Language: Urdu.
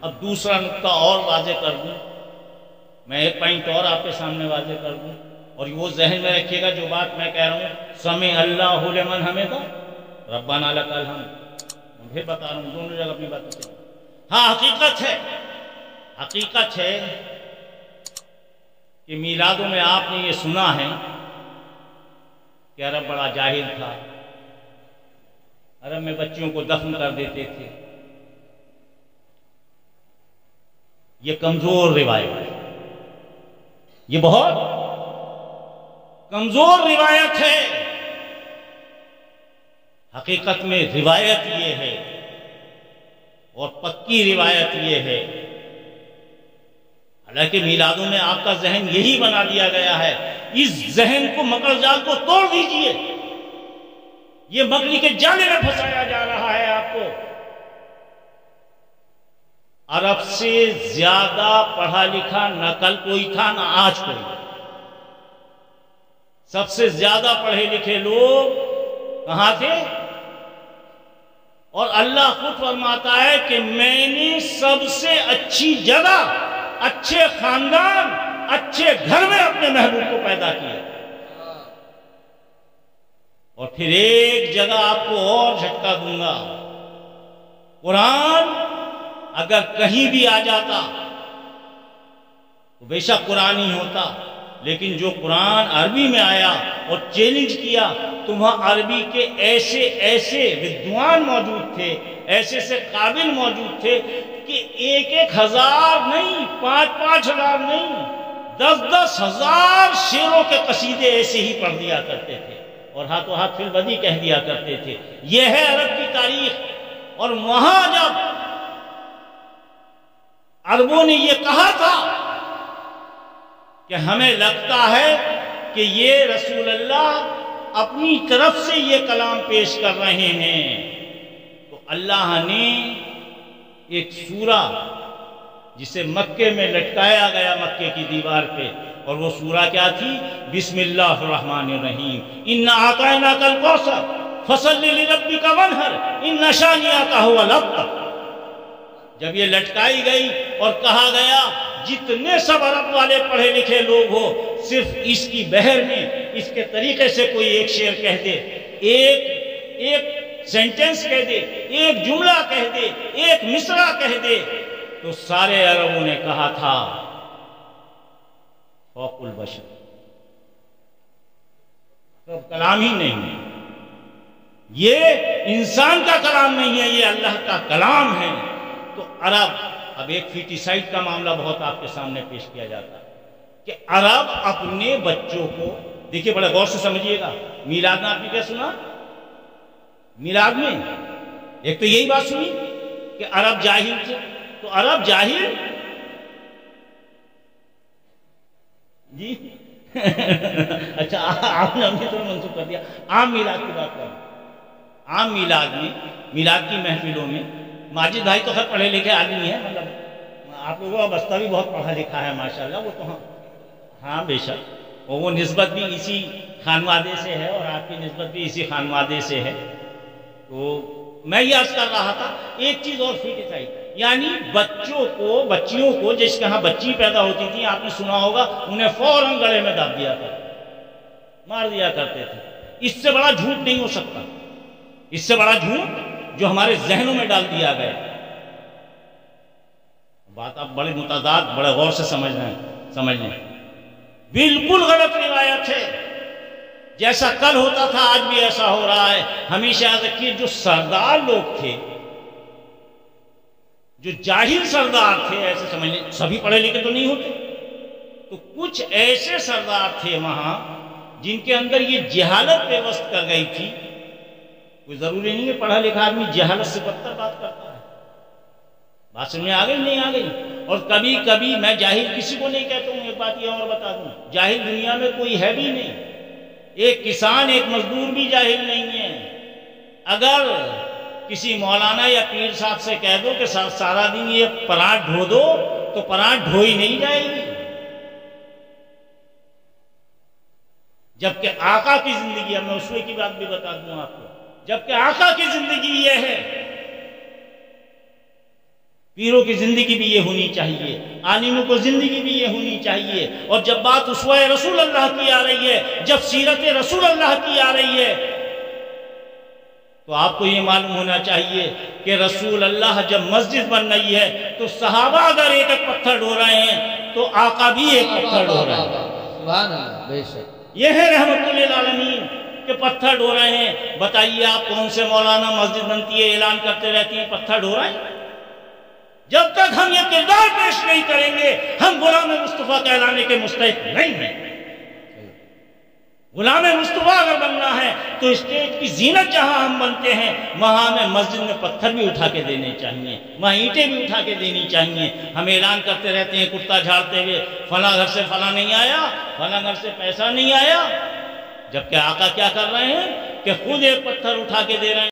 اب دوسرا نقطہ اور واضح کر دوں، میں ایک پوائنٹ اور آپ کے سامنے واضح کر دوں، اور وہ ذہن میں رکھیے گا جو بات میں کہہ رہا ہوں، سمع اللہ لمن حمدہ ربنا لک الحمد، میں پھر بتا رہا ہوں، دونوں جگہ اپنی باتیں کریں۔ ہاں حقیقت ہے کہ میلادوں میں آپ نے یہ سنا ہے کہ عرب بڑا جاہل تھا، عرب میں بچیوں کو دفن کر دیتے تھے۔ یہ کمزور روایت ہے، یہ بہت کمزور روایت ہے۔ حقیقت میں روایت یہ ہے، اور پکی روایت یہ ہے، حالانکہ میلادوں میں آپ کا ذہن یہی بنا دیا گیا ہے، اس ذہن کو، مکر جال کو توڑ دیجئے، یہ مکری کے جالے میں پھنسایا جا رہا ہے آپ کو۔ عرب سے زیادہ پڑھا لکھا نہ کل کوئی تھا نہ آج کوئی، سب سے زیادہ پڑھے لکھے لوگ کہاں تھے؟ اور اللہ خود فرماتا ہے کہ میں نے سب سے اچھی جگہ، اچھے خاندان، اچھے گھر میں اپنے محبوب کو پیدا کیا۔ اور پھر ایک جگہ آپ کو اور جھٹکا دوں گا، قرآن اگر کہیں بھی آ جاتا تو بے شک قرآن ہی ہوتا، لیکن جو قرآن عربی میں آیا اور چیلنج کیا تو وہاں عربی کے ایسے ایسے ودوان موجود تھے، ایسے سے قابل موجود تھے کہ 1,000 نہیں، 5,000 نہیں، 10,000 شعروں کے قصیدے ایسے ہی پڑھ دیا کرتے تھے، اور ہاتھوں ہاتھ فی البدی کہہ دیا کرتے تھے۔ یہ ہے عرب کی تاریخ۔ اور وہاں جب عربوں نے یہ کہا تھا کہ ہمیں لگتا ہے کہ یہ رسول اللہ اپنی طرف سے یہ کلام پیش کر رہے ہیں، تو اللہ نے ایک سورہ جسے مکے میں لٹکایا گیا، مکے کی دیوار پہ، اور وہ سورہ کیا تھی؟ بسم اللہ الرحمن الرحیم، اِنَّا أَعْطَيْنَاكَ الْكَوْثَرَ فَصَلِّ لِرَبِّكَ وَانْحَرْ إِنَّ شَانِئَكَ هُوَ الْأَبْتَرُ۔ جب یہ لٹکائی گئی اور کہا گیا جتنے سب عرب والے پڑھے لکھے لوگ ہو، صرف اس کی بحر میں اس کے طریقے سے کوئی ایک شعر کہہ دے، ایک سینٹنس کہہ دے، ایک جملہ کہہ دے، ایک مصرع کہہ دے، تو سارے عربوں نے کہا تھا فوق البشر، سب کلام ہی نہیں ہے، یہ انسان کا کلام نہیں ہے، یہ اللہ کا کلام ہے۔ تو عرب، اب ایک فیٹیسائڈ کا معاملہ بہت آپ کے سامنے پیش کیا جاتا ہے کہ عرب اپنے بچوں کو، دیکھیے بڑے غور سے سمجھیے گا، میلاد میں آپ نے کیا سنا؟ میلاد میں ایک تو یہی بات سنی کہ عرب جاہل تھے، تو عرب جاہل جی اچھا آپ نے ہمیں تو منسوخ کر دیا، عام میلاد کی بات کریں۔ عام میلاد میں، میلاد کی محفلوں میں، ماجد بھائی تو خیر پڑھے لکھے آدمی ہیں، مطلب آپ لوگوں کا بستہ بھی بہت پڑھا لکھا ہے ماشاءاللہ، وہ تو ہاں بے شک، اور وہ نسبت بھی اسی خانوادے سے ہے، اور آپ کی نسبت بھی اسی خانوادے سے ہے۔ تو میں یہ عرض کر رہا تھا ایک چیز اور فیٹیسائڈ، یعنی بچیوں کو جس کے ہاں بچی پیدا ہوتی تھی، آپ نے سنا ہوگا، انہیں فوراً گلے میں داب دیا کرتے، مار دیا کرتے تھے۔ اس سے بڑا جھوٹ نہیں ہو سکتا، اس سے بڑا جھوٹ جو ہمارے ذہنوں میں ڈال دیا گیا۔ بات آپ بڑے متضاد، بڑے غور سے سمجھ لیں، بالکل غلط روایت ہے، جیسا کل ہوتا تھا آج بھی ایسا ہو رہا ہے۔ ہمیشہ یاد رکھیے، جو سردار لوگ تھے، جو جاہل سردار تھے، ایسے سمجھ لیں، سبھی پڑھے لکھے تو نہیں ہوتے، تو کچھ ایسے سردار تھے وہاں جن کے اندر یہ جہالت پیوست کر گئی تھی۔ کوئی ضروری نہیں ہے پڑھا لکھا آدمی جہالت سے بدتر بات کرتا ہے۔ بات سمجھ میں آ گئی نہیں آ گئی؟ اور کبھی کبھی میں جاہل کسی کو نہیں کہتا ہوں، ایک بات یہ اور بتا دوں، جاہل دنیا میں کوئی ہے بھی نہیں، ایک کسان ایک مزدور بھی جاہل نہیں ہے۔ اگر کسی مولانا یا پیر صاحب سے کہہ دو کہ سارا دن یہ پراٹ ڈھو دو، تو پراٹ ڈھوئی نہیں جائے گی۔ جبکہ آقا کی زندگی ہے، میں اسوے کی بات بھی بتا دوں آپ کو، جبکہ آقا کی زندگی یہ ہے، پیروں کی زندگی بھی یہ ہونی چاہیے، عالموں کو زندگی بھی یہ ہونی چاہیے۔ اور جب بات اسوہ رسول اللہ کی آ رہی ہے، جب سیرت رسول اللہ کی آ رہی ہے، تو آپ کو یہ معلوم ہونا چاہیے کہ رسول اللہ جب مسجد بن رہی ہے تو صحابہ اگر ایک ایک پتھر ڈھو رہے ہیں تو آقا بھی ایک پتھر ڈھو رہے ہیں۔ سبحان اللہ، بے شک۔ یہ ہے رحمت للعالمین کہ پتھر ڈھو رہے ہیں۔ بتائیے آپ کون سے مولانا مسجد بنتی ہے اعلان کرتے رہتے ہیں پتھر ڈھو رہے ہیں؟ جب تک ہم یہ کردار پیش نہیں کریں گے ہم غلام مصطفیٰ کہلانے کے مستحق نہیں ہیں۔ غلام مصطفیٰ اگر بننا ہے تو اسٹیج کی زینت جہاں ہم بنتے ہیں وہاں ہمیں مسجد میں پتھر بھی اٹھا کے دینے چاہیے، وہاں اینٹیں بھی اٹھا کے دینی چاہیے۔ ہم اعلان کرتے رہتے ہیں کرتا جھاڑتے ہوئے، فلاں گھر سے فلاں نہیں آیا، فلاں گھر سے پیسہ نہیں آیا، جبکہ آقا کیا کر رہے ہیں کہ خود ایک پتھر اٹھا کے دے رہے ہیں۔